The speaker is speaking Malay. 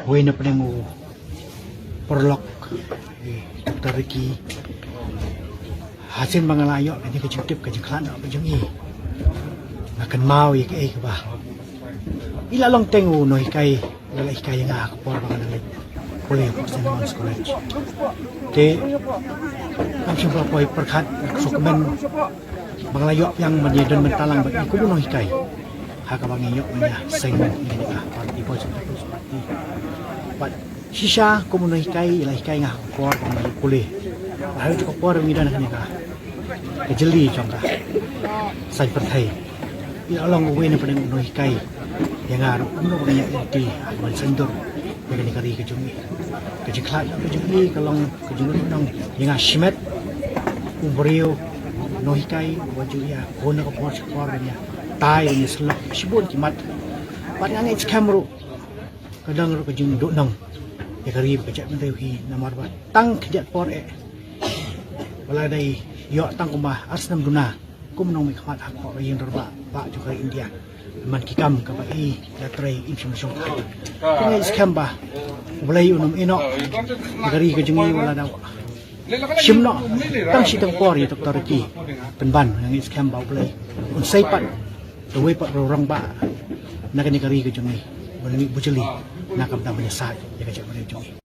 Huwag na pa mo porlok Dr. Ricky hasin mga layo kanya kajutip kajang klana kajang makan mau ya kay ba ilalong tengo no hikay wala hikay nga ako por mga nangit puli ko sa naman college te ang siyempre po ay perkat sukuman mga layo yang manyedan mentalang bagi ko no hikay hakabang iyo niya segment ini party po sa party but sisa kumuno hikay ila hikay nga por mga puli ayo ko por ngidan kanya kejeli chongka sai perthai ilalong uwi na padang uno hikay yang ngaruh uno kanya inti man sendur begini kari kejungi kejiklat kejungi kalong kejungi nang yang shimet umbrio no hikay waju ya kona ko por niya tai ni selak sibun kimat padang ngits kamru kadang ro kejung do nang ya kari kejak mendewi namar ba tang kejat por wala dai yo tang kumah asnam duna kumnong mi khamat hak ko yin dorba ba juga India man kikam ka ba latrai information kini scam ba walai unum ino gari ka jungi wala daw simno tang sitang por ya Dr. Ricky penban yang scam ba walai unsai pat the way pat rorang ba na kani gari ka jungi wala mi bujeli nakam da menyesat ya ka jungi